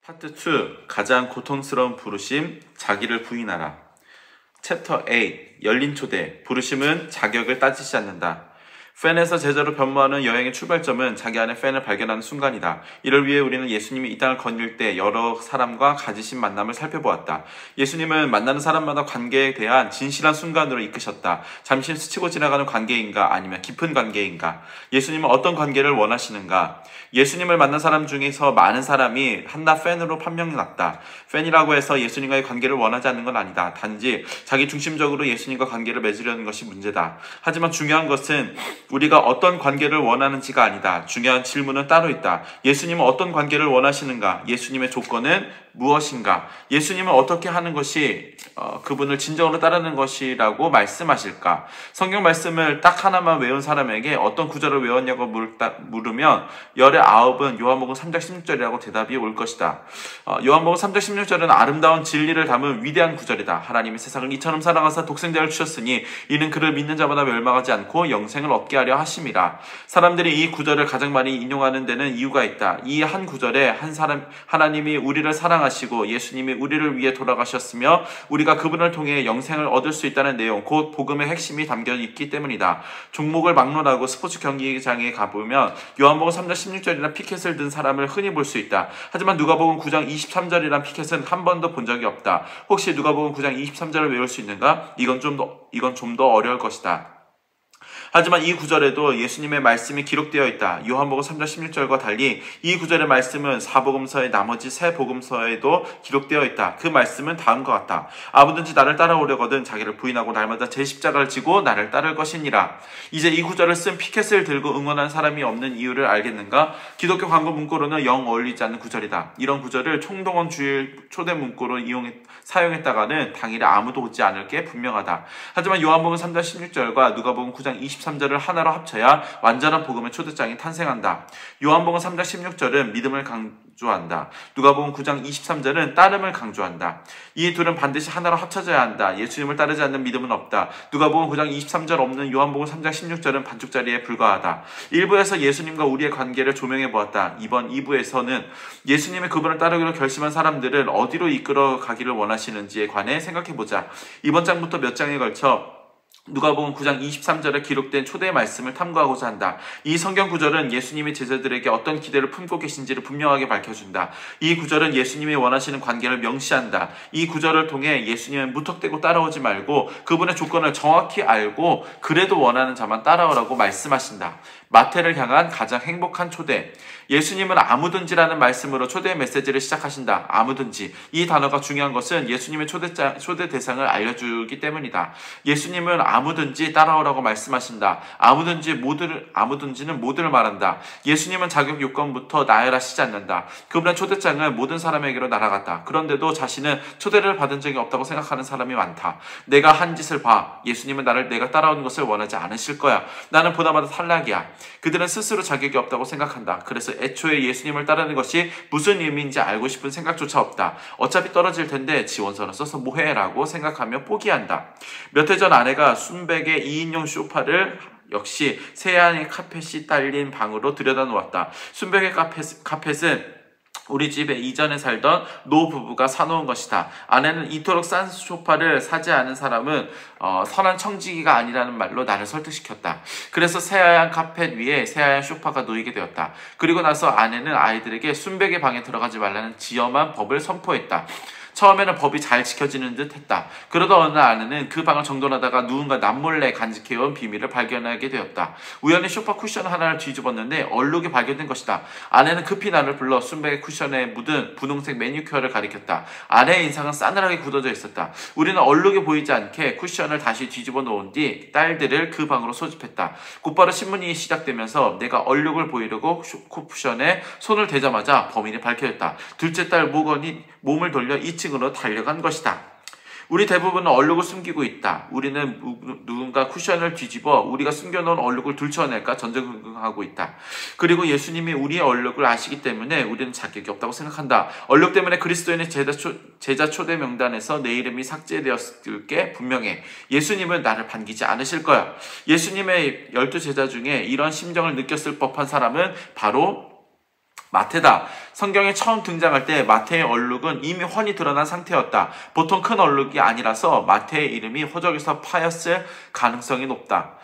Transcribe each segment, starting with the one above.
파트 2. 가장 고통스러운 부르심, 자기를 부인하라. 챕터 8. 열린 초대. 부르심은 자격을 따지지 않는다. 팬에서 제자로 변모하는 여행의 출발점은 자기 안에 팬을 발견하는 순간이다. 이를 위해 우리는 예수님이 이 땅을 거닐 때 여러 사람과 가지신 만남을 살펴보았다. 예수님은 만나는 사람마다 관계에 대한 진실한 순간으로 이끄셨다. 잠시 스치고 지나가는 관계인가 아니면 깊은 관계인가? 예수님은 어떤 관계를 원하시는가? 예수님을 만난 사람 중에서 많은 사람이 한낱 팬으로 판명났다. 팬이라고 해서 예수님과의 관계를 원하지 않는 건 아니다. 단지 자기 중심적으로 예수님과 관계를 맺으려는 것이 문제다. 하지만 중요한 것은 우리가 어떤 관계를 원하는지가 아니다. 중요한 질문은 따로 있다. 예수님은 어떤 관계를 원하시는가? 예수님의 조건은 무엇인가? 예수님은 어떻게 하는 것이 그분을 진정으로 따르는 것이라고 말씀하실까? 성경 말씀을 딱 하나만 외운 사람에게 어떤 구절을 외웠냐고 물으면 열의 9은 요한복음 3장 16절이라고 대답이 올 것이다. 요한복음 3장 16절은 아름다운 진리를 담은 위대한 구절이다. 하나님이 세상을 이처럼 사랑하사 독생자를 주셨으니 이는 그를 믿는 자마다 멸망하지 않고 영생을 얻게 하려 하심이라. 사람들이 이 구절을 가장 많이 인용하는 데는 이유가 있다. 이 한 구절에 하나님이 우리를 사랑하시고 예수님이 우리를 위해 돌아가셨으며 우리가 그분을 통해 영생을 얻을 수 있다는 내용, 곧 복음의 핵심이 담겨 있기 때문이다. 종목을 막론하고 스포츠 경기장에 가보면 요한복음 3장 16절이나 피켓을 든 사람을 흔히 볼 수 있다. 하지만 누가복음 9장 23절이란 피켓은 한 번도 본 적이 없다. 혹시 누가복음 9장 23절을 외울 수 있는가? 이건 좀 더 어려울 것이다. 하지만 이 구절에도 예수님의 말씀이 기록되어 있다. 요한복음 3장 16절과 달리 이 구절의 말씀은 사복음서의 나머지 세 복음서에도 기록되어 있다. 그 말씀은 다음과 같다. 아무든지 나를 따라오려거든 자기를 부인하고 날마다 제 십자가를 지고 나를 따를 것이니라. 이제 이 구절을 쓴 피켓을 들고 응원한 사람이 없는 이유를 알겠는가? 기독교 광고 문구로는 영 어울리지 않는 구절이다. 이런 구절을 총동원 주일 초대 문구로 사용했다가는 당일에 아무도 오지 않을 게 분명하다. 하지만 요한복음 3장 16절과 누가복음 9장 23절을 하나로 합쳐야 완전한 복음의 초대장이 탄생한다. 요한복음 3장 16절은 믿음을 강조한다. 누가복음 9장 23절은 따름을 강조한다. 이 둘은 반드시 하나로 합쳐져야 한다. 예수님을 따르지 않는 믿음은 없다. 누가복음 9장 23절 없는 요한복음 3장 16절은 반쪽짜리에 불과하다. 1부에서 예수님과 우리의 관계를 조명해 보았다. 이번 2부에서는 예수님의 그분을 따르기로 결심한 사람들을 어디로 이끌어 가기를 원하시는지에 관해 생각해 보자. 이번 장부터 몇 장에 걸쳐 누가복음 9장 23절에 기록된 초대의 말씀을 탐구하고자 한다. 이 성경 구절은 예수님이 제자들에게 어떤 기대를 품고 계신지를 분명하게 밝혀준다. 이 구절은 예수님이 원하시는 관계를 명시한다. 이 구절을 통해 예수님은 무턱대고 따라오지 말고 그분의 조건을 정확히 알고 그래도 원하는 자만 따라오라고 말씀하신다. 마태를 향한 가장 행복한 초대. 예수님은 아무든지라는 말씀으로 초대의 메시지를 시작하신다. 아무든지. 이 단어가 중요한 것은 예수님의 초대 대상을 알려주기 때문이다. 예수님은 아무든지 따라오라고 말씀하신다. 아무든지는 모두를 말한다. 예수님은 자격 요건부터 나열하시지 않는다. 그분의 초대장은 모든 사람에게로 날아갔다. 그런데도 자신은 초대를 받은 적이 없다고 생각하는 사람이 많다. 내가 한 짓을 봐. 예수님은 내가 따라오는 것을 원하지 않으실 거야. 나는 보나마나 탈락이야. 그들은 스스로 자격이 없다고 생각한다. 그래서 애초에 예수님을 따르는 것이 무슨 의미인지 알고 싶은 생각조차 없다. 어차피 떨어질 텐데 지원서를 써서 뭐해? 라고 생각하며 포기한다. 몇 해 전 아내가 순백의 2인용 소파를 역시 새하얀 카펫이 딸린 방으로 들여다 놓았다. 순백의 카펫은 우리 집에 이전에 살던 노부부가 사놓은 것이다. 아내는 이토록 싼 소파를 사지 않은 사람은 선한 청지기가 아니라는 말로 나를 설득시켰다. 그래서 새하얀 카펫 위에 새하얀 소파가 놓이게 되었다. 그리고 나서 아내는 아이들에게 순백의 방에 들어가지 말라는 지엄한 법을 선포했다. 처음에는 법이 잘 지켜지는 듯 했다. 그러다 어느 날 아내는 그 방을 정돈하다가 누군가 남몰래 간직해온 비밀을 발견하게 되었다. 우연히 소파 쿠션 하나를 뒤집었는데 얼룩이 발견된 것이다. 아내는 급히 나를 불러 순백의 쿠션에 묻은 분홍색 매니큐어를 가리켰다. 아내의 인상은 싸늘하게 굳어져 있었다. 우리는 얼룩이 보이지 않게 쿠션을 다시 뒤집어 놓은 뒤 딸들을 그 방으로 소집했다. 곧바로 신문이 시작되면서 내가 얼룩을 보이려고 쿠션에 손을 대자마자 범인이 밝혀졌다. 둘째 딸 모건이 몸을 돌려 2층으로 달려간 것이다. 우리 대부분은 얼룩을 숨기고 있다. 우리는 누군가 쿠션을 뒤집어 우리가 숨겨놓은 얼룩을 들춰낼까 전전긍긍하고 있다. 그리고 예수님이 우리의 얼룩을 아시기 때문에 우리는 자격이 없다고 생각한다. 얼룩 때문에 그리스도인의 제자 초대 명단에서 내 이름이 삭제되었을 게 분명해. 예수님은 나를 반기지 않으실 거야. 예수님의 12 제자 중에 이런 심정을 느꼈을 법한 사람은 바로 마태다. 성경에 처음 등장할 때 마태의 얼룩은 이미 훤히 드러난 상태였다. 보통 큰 얼룩이 아니라서 마태의 이름이 호적에서 파였을 가능성이 높다.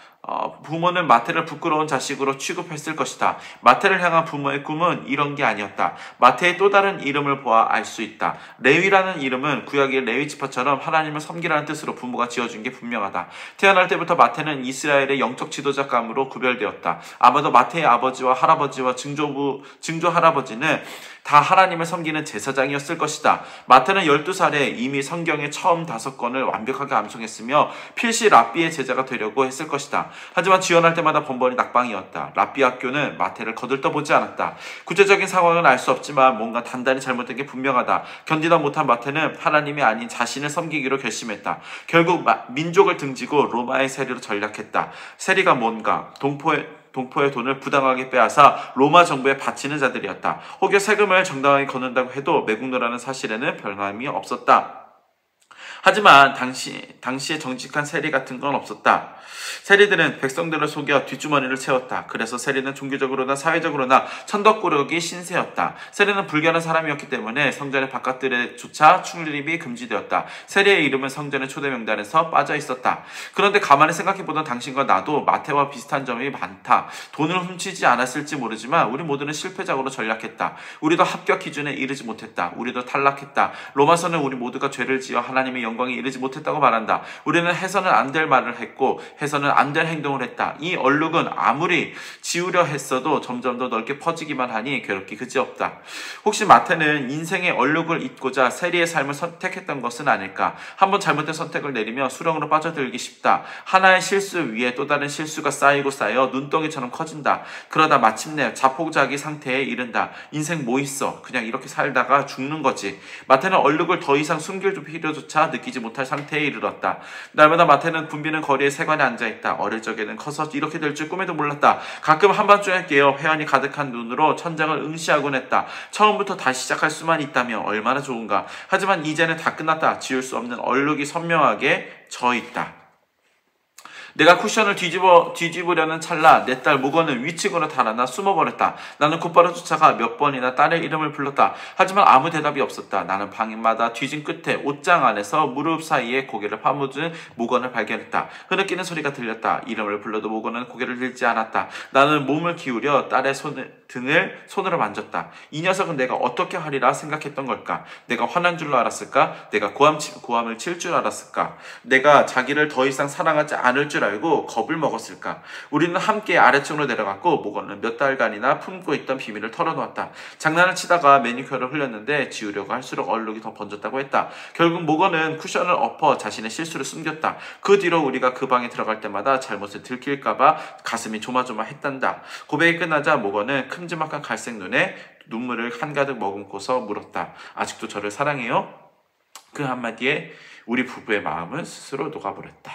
부모는 마태를 부끄러운 자식으로 취급했을 것이다. 마태를 향한 부모의 꿈은 이런 게 아니었다. 마태의 또 다른 이름을 보아 알 수 있다. 레위라는 이름은 구약의 레위 지파처럼 하나님을 섬기라는 뜻으로 부모가 지어준 게 분명하다. 태어날 때부터 마태는 이스라엘의 영적 지도자감으로 구별되었다. 아마도 마태의 아버지와 할아버지와 증조 할아버지는 다 하나님을 섬기는 제사장이었을 것이다. 마태는 12살에 이미 성경의 처음 5권을 완벽하게 암송했으며 필시 랍비의 제자가 되려고 했을 것이다. 하지만 지원할 때마다 번번이 낙방이었다. 랍비 학교는 마태를 거들떠보지 않았다. 구체적인 상황은 알 수 없지만 뭔가 단단히 잘못된 게 분명하다. 견디다 못한 마태는 하나님이 아닌 자신을 섬기기로 결심했다. 결국 민족을 등지고 로마의 세리로 전락했다. 세리가 뭔가? 동포의 돈을 부당하게 빼앗아 로마 정부에 바치는 자들이었다. 혹여 세금을 정당하게 걷는다고 해도 매국노라는 사실에는 변함이 없었다. 하지만 당시에 정직한 세리 같은 건 없었다. 세리들은 백성들을 속여 뒷주머니를 채웠다. 그래서 세리는 종교적으로나 사회적으로나 천덕꾸러기 신세였다. 세리는 불결한 사람이었기 때문에 성전의 바깥들에조차 출입이 금지되었다. 세리의 이름은 성전의 초대 명단에서 빠져 있었다. 그런데 가만히 생각해보던 당신과 나도 마태와 비슷한 점이 많다. 돈을 훔치지 않았을지 모르지만 우리 모두는 실패작으로 전락했다. 우리도 합격 기준에 이르지 못했다. 우리도 탈락했다. 로마서는 우리 모두가 죄를 지어 하나님의 영광에 이르지 못했다고 말한다. 우리는 해서는 안 될 말을 했고 해서는 안 될 행동을 했다. 이 얼룩은 아무리 지우려 했어도 점점 더 넓게 퍼지기만 하니 괴롭기 그지없다. 혹시 마태는 인생의 얼룩을 잊고자 세리의 삶을 선택했던 것은 아닐까? 한번 잘못된 선택을 내리며 수렁으로 빠져들기 쉽다. 하나의 실수 위에 또 다른 실수가 쌓이고 쌓여 눈덩이처럼 커진다. 그러다 마침내 자포자기 상태에 이른다. 인생 뭐 있어? 그냥 이렇게 살다가 죽는 거지. 마태는 얼룩을 더 이상 숨길 필요조차 느끼지 못할 상태에 이르렀다. 날마다 마태는 붐비는 거리에 세관에 앉아있다. 어릴 적에는 커서 이렇게 될 줄 꿈에도 몰랐다. 가끔 한밤중에 깨어 회한이 가득한 눈으로 천장을 응시하곤 했다. 처음부터 다시 시작할 수만 있다면 얼마나 좋은가. 하지만 이제는 다 끝났다. 지울 수 없는 얼룩이 선명하게 져있다. 내가 쿠션을 뒤집으려는 찰나 내 딸 모건은 위층으로 달아나 숨어버렸다. 나는 곧바로 쫓아가 몇 번이나 딸의 이름을 불렀다. 하지만 아무 대답이 없었다. 나는 방마다 뒤진 끝에 옷장 안에서 무릎 사이에 고개를 파묻은 모건을 발견했다. 흐느끼는 소리가 들렸다. 이름을 불러도 모건은 고개를 들지 않았다. 나는 몸을 기울여 딸의 등을 손으로 만졌다. 이 녀석은 내가 어떻게 하리라 생각했던 걸까? 내가 화난 줄로 알았을까? 내가 고함을 칠 줄 알았을까? 내가 자기를 더 이상 사랑하지 않을 줄 알고 겁을 먹었을까? 우리는 함께 아래층으로 내려갔고 모건은 몇 달간이나 품고 있던 비밀을 털어놓았다. 장난을 치다가 매니큐어를 흘렸는데 지우려고 할수록 얼룩이 더 번졌다고 했다. 결국 모건은 쿠션을 엎어 자신의 실수를 숨겼다. 그 뒤로 우리가 그 방에 들어갈 때마다 잘못을 들킬까봐 가슴이 조마조마했단다. 고백이 끝나자 모건은 큼지막한 갈색 눈에 눈물을 한가득 머금고서 물었다. 아직도 저를 사랑해요? 그 한마디에 우리 부부의 마음은 스스로 녹아버렸다.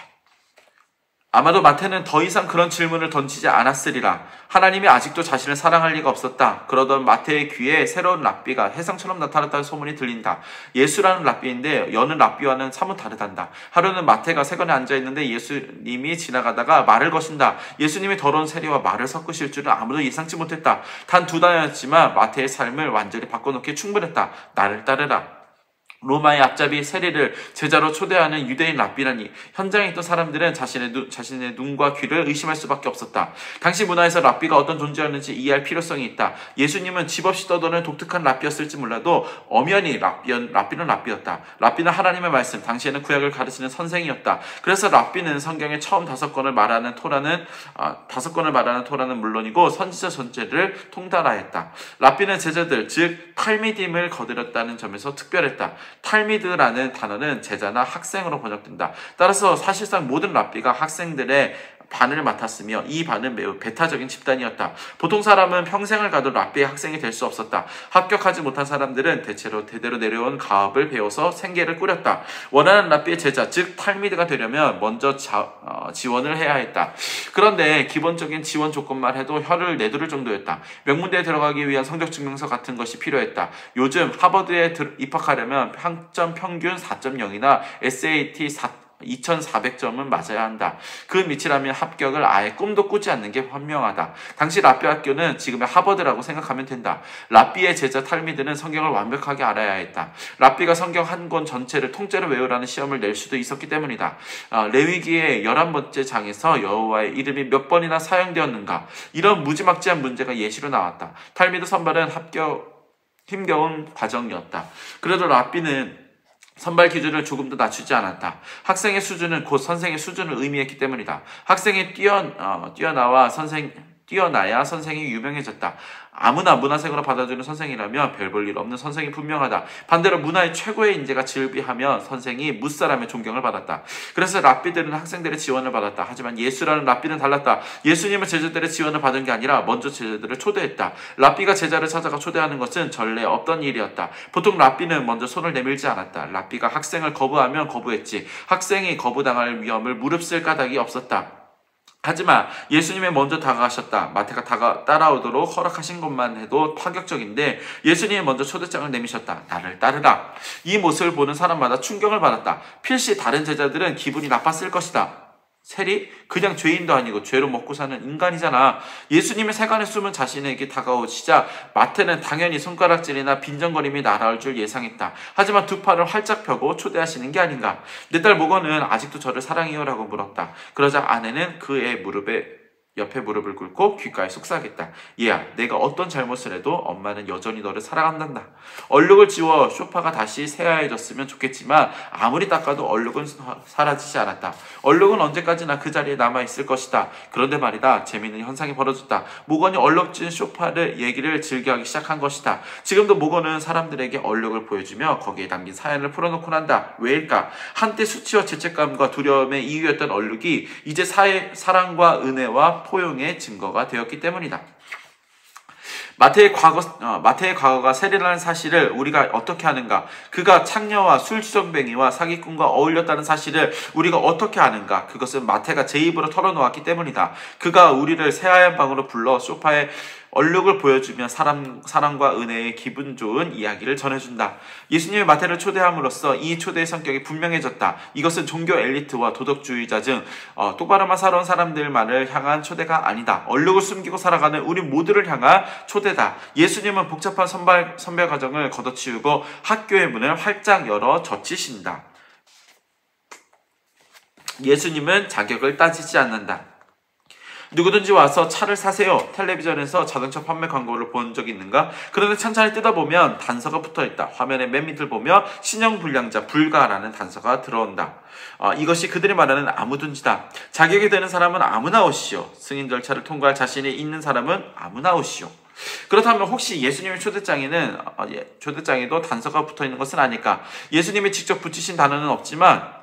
아마도 마태는 더 이상 그런 질문을 던지지 않았으리라. 하나님이 아직도 자신을 사랑할 리가 없었다. 그러던 마태의 귀에 새로운 랍비가 해성처럼 나타났다는 소문이 들린다. 예수라는 랍비인데 여는 랍비와는 사뭇 다르단다. 하루는 마태가 세관에 앉아있는데 예수님이 지나가다가 말을 거신다. 예수님이 더러운 세리와 말을 섞으실 줄은 아무도 예상치 못했다. 단 2단이었지만 마태의 삶을 완전히 바꿔놓기에 충분했다. 나를 따르라. 로마의 앞잡이 세리를 제자로 초대하는 유대인 랍비라니. 현장에 있던 사람들은 자신의 눈과 귀를 의심할 수밖에 없었다. 당시 문화에서 랍비가 어떤 존재였는지 이해할 필요성이 있다. 예수님은 집 없이 떠도는 독특한 랍비였을지 몰라도 엄연히 랍비는 랍비였다. 랍비는 하나님의 말씀, 당시에는 구약을 가르치는 선생이었다. 그래서 랍비는 성경의 처음 5권을 말하는 토라는 물론이고 선지자 전체를 통달하였다. 랍비는 제자들, 즉 탈미딤을 거들었다는 점에서 특별했다. 탈미드라는 단어는 제자나 학생으로 번역된다. 따라서 사실상 모든 랍비가 학생들의 반을 맡았으며 이 반은 매우 배타적인 집단이었다. 보통 사람은 평생을 가도 랍비의 학생이 될 수 없었다. 합격하지 못한 사람들은 대대로 내려온 가업을 배워서 생계를 꾸렸다. 원하는 랍비의 제자, 즉 탈미드가 되려면 먼저 지원을 해야 했다. 그런데 기본적인 지원 조건만 해도 혀를 내두를 정도였다. 명문대에 들어가기 위한 성적증명서 같은 것이 필요했다. 요즘 하버드에 입학하려면 학점 평균 4.0이나 SAT 2400점은 맞아야 한다. 그 밑이라면 합격을 아예 꿈도 꾸지 않는 게 현명하다. 당시 랍비 학교는 지금의 하버드라고 생각하면 된다. 랍비의 제자 탈미드는 성경을 완벽하게 알아야 했다. 랍비가 성경 한 권 전체를 통째로 외우라는 시험을 낼 수도 있었기 때문이다. 레위기의 11번째 장에서 여호와의 이름이 몇 번이나 사용되었는가, 이런 무지막지한 문제가 예시로 나왔다. 탈미드 선발은 힘겨운 과정이었다. 그래도 랍비는 선발 기준을 조금 더 낮추지 않았다. 학생의 수준은 곧 선생의 수준을 의미했기 때문이다. 학생이 뛰어나야 선생이 유명해졌다. 아무나 문화생으로 받아주는 선생이라면 별 볼 일 없는 선생이 분명하다. 반대로 문화의 최고의 인재가 즐비하면 선생이 무사람의 존경을 받았다. 그래서 랍비들은 학생들의 지원을 받았다. 하지만 예수라는 랍비는 달랐다. 예수님은 제자들의 지원을 받은 게 아니라 먼저 제자들을 초대했다. 랍비가 제자를 찾아가 초대하는 것은 전례 없던 일이었다. 보통 랍비는 먼저 손을 내밀지 않았다. 랍비가 학생을 거부하면 거부했지. 학생이 거부당할 위험을 무릅쓸 까닭이 없었다. 하지만 예수님이 먼저 다가가셨다. 마태가 따라오도록 허락하신 것만 해도 파격적인데 예수님이 먼저 초대장을 내미셨다. 나를 따르라. 이 모습을 보는 사람마다 충격을 받았다. 필시 다른 제자들은 기분이 나빴을 것이다. 세리? 그냥 죄인도 아니고 죄로 먹고 사는 인간이잖아. 예수님의 세간의 숨은 자신에게 다가오시자 마태는 당연히 손가락질이나 빈정거림이 날아올 줄 예상했다. 하지만 두 팔을 활짝 펴고 초대하시는 게 아닌가. 내 딸 모건은 아직도 저를 사랑해요 라고 물었다. 그러자 아내는 그의 옆에 무릎을 꿇고 귓가에 속삭였다. 얘야, 내가 어떤 잘못을 해도 엄마는 여전히 너를 사랑한단다. 얼룩을 지워 소파가 다시 새하얘졌으면 좋겠지만 아무리 닦아도 얼룩은 사라지지 않았다. 얼룩은 언제까지나 그 자리에 남아있을 것이다. 그런데 말이다, 재미있는 현상이 벌어졌다. 모건이 얼룩진 소파를 얘기를 즐겨하기 시작한 것이다. 지금도 모건은 사람들에게 얼룩을 보여주며 거기에 담긴 사연을 풀어놓곤 한다. 왜일까? 한때 수치와 죄책감과 두려움의 이유였던 얼룩이 이제 사랑과 은혜와 포용의 증거가 되었기 때문이다. 마태의 과거가 세례라는 사실을 우리가 어떻게 아는가? 그가 창녀와 술주정뱅이와 사기꾼과 어울렸다는 사실을 우리가 어떻게 아는가? 그것은 마태가 제 입으로 털어놓았기 때문이다. 그가 우리를 새하얀 방으로 불러 소파에 얼룩을 보여주며 사랑과 은혜의 기분 좋은 이야기를 전해준다. 예수님이 마태를 초대함으로써 이 초대의 성격이 분명해졌다. 이것은 종교 엘리트와 도덕주의자 중 똑바로만 살아온 사람들만을 향한 초대가 아니다. 얼룩을 숨기고 살아가는 우리 모두를 향한 초대다. 예수님은 복잡한 선별 과정을 걷어치우고 학교의 문을 활짝 열어 젖히신다. 예수님은 자격을 따지지 않는다. 누구든지 와서 차를 사세요. 텔레비전에서 자동차 판매 광고를 본 적이 있는가? 그런데 찬찬히 뜯어보면 단서가 붙어있다. 화면의 맨 밑을 보며 신용불량자 불가라는 단서가 들어온다. 이것이 그들이 말하는 아무든지다. 자격이 되는 사람은 아무나 오시오. 승인 절차를 통과할 자신이 있는 사람은 아무나 오시오. 그렇다면 혹시 예수님의 초대장에도 단서가 붙어있는 것은 아닐까? 예수님이 직접 붙이신 단서는 없지만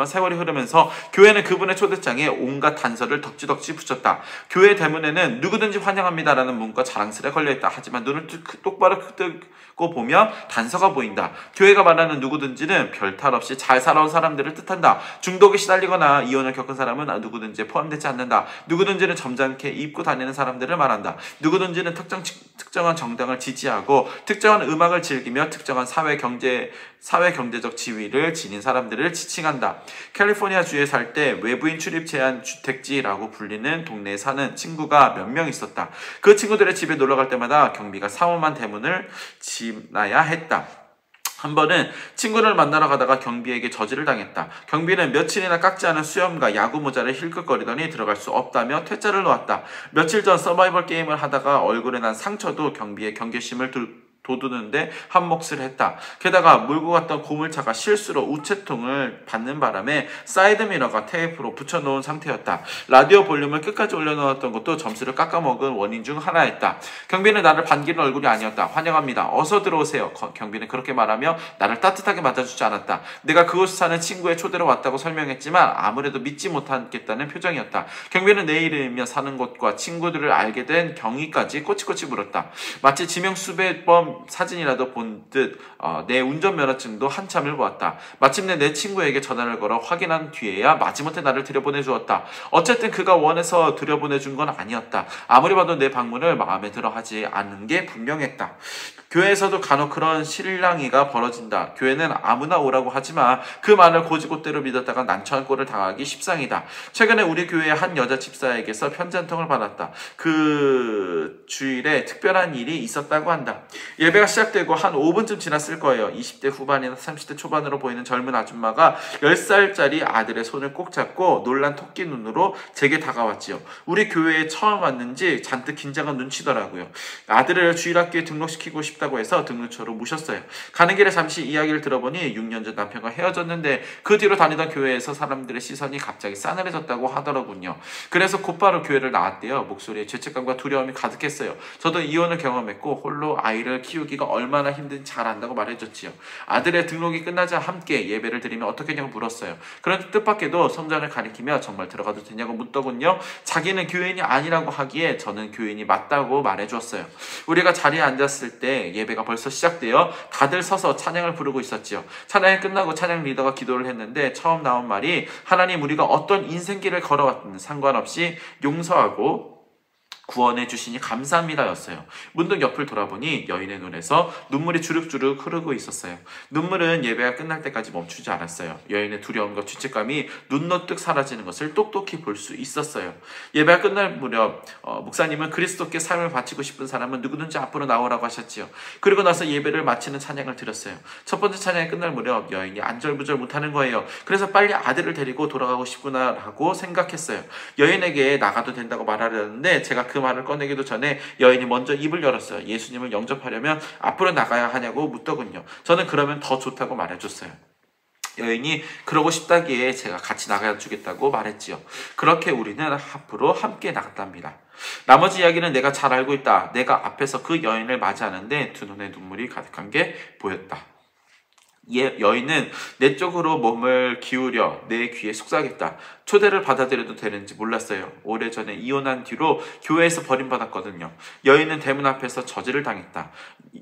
세월이 흐르면서 교회는 그분의 초대장에 온갖 단서를 덕지덕지 붙였다. 교회 대문에는 누구든지 환영합니다라는 문구가 자랑스레 걸려있다. 하지만 눈을 똑바로 뜨고 보면 단서가 보인다. 교회가 말하는 누구든지는 별탈 없이 잘 살아온 사람들을 뜻한다. 중독에 시달리거나 이혼을 겪은 사람은 누구든지에 포함되지 않는다. 누구든지는 점잖게 입고 다니는 사람들을 말한다. 누구든지는 특정한 정당을 지지하고 특정한 음악을 즐기며 특정한 사회경제적 지위를 지닌 사람들을 지칭한다. 캘리포니아 주에 살 때 외부인 출입 제한 주택지라고 불리는 동네에 사는 친구가 몇 명 있었다. 그 친구들의 집에 놀러갈 때마다 경비가 삼엄한 대문을 지나야 했다. 한 번은 친구를 만나러 가다가 경비에게 저지를 당했다. 경비는 며칠이나 깎지 않은 수염과 야구 모자를 힐끗거리더니 들어갈 수 없다며 퇴짜를 놓았다. 며칠 전 서바이벌 게임을 하다가 얼굴에 난 상처도 경비의 경계심을 돋우는데 한몫을 했다. 게다가 몰고 갔던 고물차가 실수로 우체통을 받는 바람에 사이드미러가 테이프로 붙여놓은 상태였다. 라디오 볼륨을 끝까지 올려놓았던 것도 점수를 깎아먹은 원인 중 하나였다. 경비는 나를 반기는 얼굴이 아니었다. 환영합니다. 어서 들어오세요. 경비는 그렇게 말하며 나를 따뜻하게 맞아주지 않았다. 내가 그곳에 사는 친구의 초대로 왔다고 설명했지만 아무래도 믿지 못하겠다는 표정이었다. 경비는 내 이름이며 사는 곳과 친구들을 알게 된 경위까지 꼬치꼬치 물었다. 마치 지명수배범 사진이라도 본 듯 내 운전면허증도 한참을 보았다. 마침내 내 친구에게 전화를 걸어 확인한 뒤에야 마지못해 나를 들여보내주었다. 어쨌든 그가 원해서 들여보내준 건 아니었다. 아무리 봐도 내 방문을 마음에 들어 하지 않은 게 분명했다. 교회에서도 간혹 그런 실랑이가 벌어진다. 교회는 아무나 오라고 하지만 그 말을 고지고대로 믿었다가 난처한 꼴을 당하기 십상이다. 최근에 우리 교회의 한 여자 집사에게서 편지 한 통을 받았다. 그 주일에 특별한 일이 있었다고 한다. 예배가 시작되고 한 5분쯤 지났을 거예요. 20대 후반이나 30대 초반으로 보이는 젊은 아줌마가 10살짜리 아들의 손을 꼭 잡고 놀란 토끼 눈으로 제게 다가왔지요. 우리 교회에 처음 왔는지 잔뜩 긴장한 눈치더라고요. 아들을 주일학교에 등록시키고 싶다고 해서 등록처로 모셨어요. 가는 길에 잠시 이야기를 들어보니 6년 전 남편과 헤어졌는데 그 뒤로 다니던 교회에서 사람들의 시선이 갑자기 싸늘해졌다고 하더라군요. 그래서 곧바로 교회를 나왔대요. 목소리에 죄책감과 두려움이 가득했어요. 저도 이혼을 경험했고 홀로 아이를 키우기가 얼마나 힘든지 잘 안다고 말해줬지요. 아들의 등록이 끝나자 함께 예배를 드리면 어떻겠냐고 물었어요. 그런데 뜻밖에도 성전을 가리키며 정말 들어가도 되냐고 묻더군요. 자기는 교인이 아니라고 하기에 저는 교인이 맞다고 말해주었어요. 우리가 자리에 앉았을 때 예배가 벌써 시작되어 다들 서서 찬양을 부르고 있었지요. 찬양이 끝나고 찬양 리더가 기도를 했는데 처음 나온 말이 하나님 우리가 어떤 인생길을 걸어왔든 상관없이 용서하고 구원해 주시니 감사합니다였어요. 문득 옆을 돌아보니 여인의 눈에서 눈물이 주룩주룩 흐르고 있었어요. 눈물은 예배가 끝날 때까지 멈추지 않았어요. 여인의 두려움과 죄책감이 눈노뜩 사라지는 것을 똑똑히 볼 수 있었어요. 예배가 끝날 무렵 목사님은 그리스도께 삶을 바치고 싶은 사람은 누구든지 앞으로 나오라고 하셨지요. 그리고 나서 예배를 마치는 찬양을 드렸어요. 첫 번째 찬양이 끝날 무렵 여인이 안절부절 못하는 거예요. 그래서 빨리 아들을 데리고 돌아가고 싶구나 라고 생각했어요. 여인에게 나가도 된다고 말하려는데 제가 그 말을 꺼내기도 전에 여인이 먼저 입을 열었어요. 예수님을 영접하려면 앞으로 나가야 하냐고 묻더군요. 저는 그러면 더 좋다고 말해줬어요. 여인이 그러고 싶다기에 제가 같이 나가주겠다고 말했지요. 그렇게 우리는 앞으로 함께 나갔답니다. 나머지 이야기는 내가 잘 알고 있다. 내가 앞에서 그 여인을 맞이하는데 두 눈에 눈물이 가득한 게 보였다. 여인은 내 쪽으로 몸을 기울여 내 귀에 속삭였다. 초대를 받아들여도 되는지 몰랐어요. 오래전에 이혼한 뒤로 교회에서 버림받았거든요. 여인은 대문 앞에서 저지를 당했다.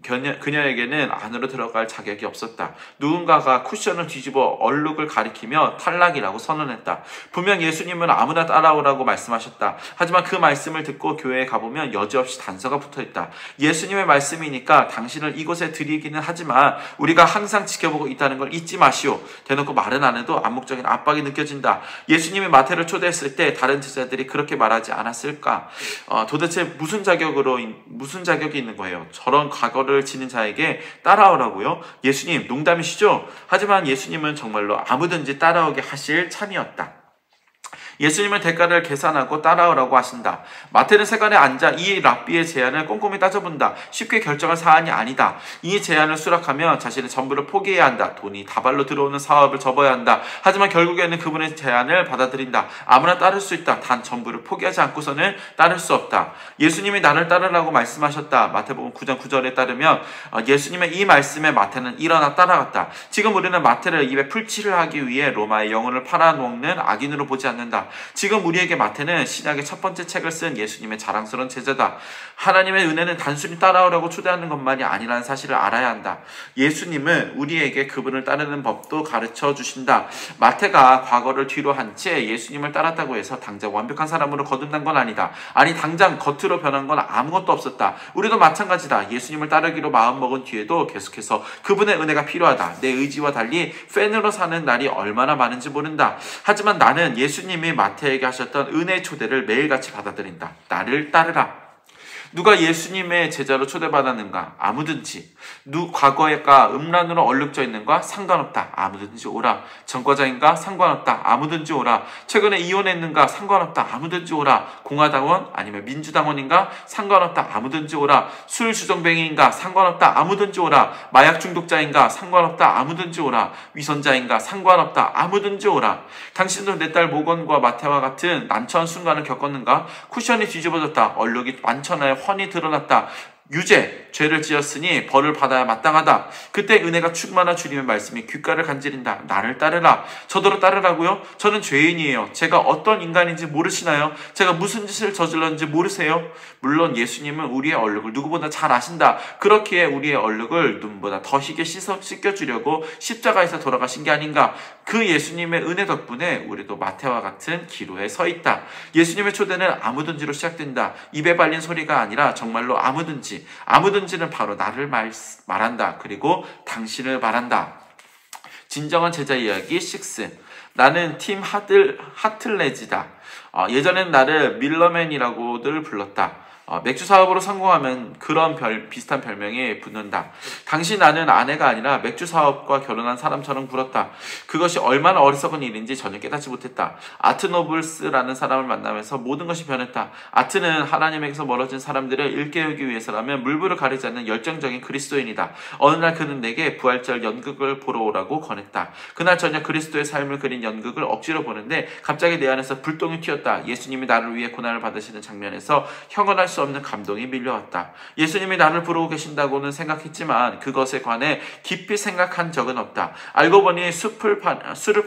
그녀에게는 안으로 들어갈 자격이 없었다. 누군가가 쿠션을 뒤집어 얼룩을 가리키며 탈락이라고 선언했다. 분명 예수님은 아무나 따라오라고 말씀하셨다. 하지만 그 말씀을 듣고 교회에 가보면 여지없이 단서가 붙어있다. 예수님의 말씀이니까 당신을 이곳에 드리기는 하지만 우리가 항상 지켜보고 있다는 걸 잊지 마시오. 대놓고 말은 안 해도 암묵적인 압박이 느껴진다. 예수님이 마태를 초대했을 때 다른 제자들이 그렇게 말하지 않았을까? 도대체 무슨 자격이 있는 거예요? 저런 과거를 지닌 자에게 따라오라고요? 예수님 농담이시죠? 하지만 예수님은 정말로 아무든지 따라오게 하실 참이었다. 예수님은 대가를 계산하고 따라오라고 하신다. 마태는 세간에 앉아 이 랍비의 제안을 꼼꼼히 따져본다. 쉽게 결정할 사안이 아니다. 이 제안을 수락하면 자신의 전부를 포기해야 한다. 돈이 다발로 들어오는 사업을 접어야 한다. 하지만 결국에는 그분의 제안을 받아들인다. 아무나 따를 수 있다. 단 전부를 포기하지 않고서는 따를 수 없다. 예수님이 나를 따르라고 말씀하셨다. 마태복음 9장 9절에 따르면 예수님의 이 말씀에 마태는 일어나 따라갔다. 지금 우리는 마태를 입에 풀칠을 하기 위해 로마의 영혼을 팔아먹는 악인으로 보지 않는다. 지금 우리에게 마태는 신약의 첫 번째 책을 쓴 예수님의 자랑스러운 제자다. 하나님의 은혜는 단순히 따라오라고 초대하는 것만이 아니라는 사실을 알아야 한다. 예수님은 우리에게 그분을 따르는 법도 가르쳐 주신다. 마태가 과거를 뒤로 한 채 예수님을 따랐다고 해서 당장 완벽한 사람으로 거듭난 건 아니다. 아니 당장 겉으로 변한 건 아무것도 없었다. 우리도 마찬가지다. 예수님을 따르기로 마음먹은 뒤에도 계속해서 그분의 은혜가 필요하다. 내 의지와 달리 팬으로 사는 날이 얼마나 많은지 모른다. 하지만 나는 예수님이 마태에게 하셨던 은혜의 초대를 매일같이 받아들인다. 나를 따르라. 누가 예수님의 제자로 초대받았는가? 아무든지. 과거에가 음란으로 얼룩져 있는가? 상관없다. 아무든지 오라. 전과자인가? 상관없다. 아무든지 오라. 최근에 이혼했는가? 상관없다. 아무든지 오라. 공화당원? 아니면 민주당원인가? 상관없다. 아무든지 오라. 술 주정뱅이인가? 상관없다. 아무든지 오라. 마약 중독자인가? 상관없다. 아무든지 오라. 위선자인가? 상관없다. 아무든지 오라. 당신도 내 딸 모건과 마태와 같은 난처한 순간을 겪었는가? 쿠션이 뒤집어졌다. 얼룩이 만천하에 훤히 드러났다. 유죄, 죄를 지었으니 벌을 받아야 마땅하다. 그때 은혜가 충만한 주님의 말씀이 귓가를 간지린다. 나를 따르라. 저더러 따르라고요? 저는 죄인이에요. 제가 어떤 인간인지 모르시나요? 제가 무슨 짓을 저질렀는지 모르세요? 물론 예수님은 우리의 얼룩을 누구보다 잘 아신다. 그렇기에 우리의 얼룩을 눈보다 더 희게 씻겨주려고 십자가에서 돌아가신 게 아닌가. 그 예수님의 은혜 덕분에 우리도 마태와 같은 기로에 서 있다. 예수님의 초대는 아무든지로 시작된다. 입에 발린 소리가 아니라 정말로 아무든지는 바로 나를 말한다. 그리고 당신을 말한다. 진정한 제자 이야기 6. 나는 팀 하틀레지다. 예전엔 나를 밀러맨이라고들 불렀다. 맥주 사업으로 성공하면 그런 비슷한 별명이 붙는다. 당시 나는 아내가 아니라 맥주 사업과 결혼한 사람처럼 굴었다. 그것이 얼마나 어리석은 일인지 전혀 깨닫지 못했다. 아트 노블스라는 사람을 만나면서 모든 것이 변했다. 아트는 하나님에게서 멀어진 사람들을 일깨우기 위해서라면 물불을 가리지 않는 열정적인 그리스도인이다. 어느 날 그는 내게 부활절 연극을 보러 오라고 권했다. 그날 저녁 그리스도의 삶을 그린 연극을 억지로 보는데 갑자기 내 안에서 불똥이 튀었다. 예수님이 나를 위해 고난을 받으시는 장면에서 형언할 수 없는 감동이 밀려왔다. 예수님이 나를 부르고 계신다고는 생각했지만 그것에 관해 깊이 생각한 적은 없다. 알고 보니 술을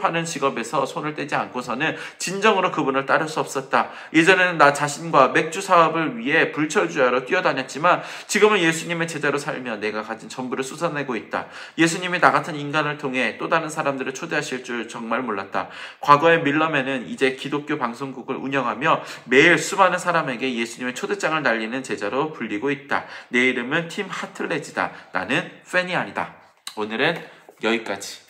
파는 직업에서 손을 떼지 않고서는 진정으로 그분을 따를 수 없었다. 예전에는 나 자신과 맥주 사업을 위해 불철주야로 뛰어다녔지만 지금은 예수님의 제자로 살며 내가 가진 전부를 쏟아내고 있다. 예수님이 나 같은 인간을 통해 또 다른 사람들을 초대하실 줄 정말 몰랐다. 과거의 밀러맨은 이제 기독교 방송국을 운영하며 매일 수많은 사람에게 예수님의 초대장을 날리는 제자로 불리고 있다. 내 이름은 팀 하틀레지다. 나는 팬이 아니다. 오늘은 여기까지.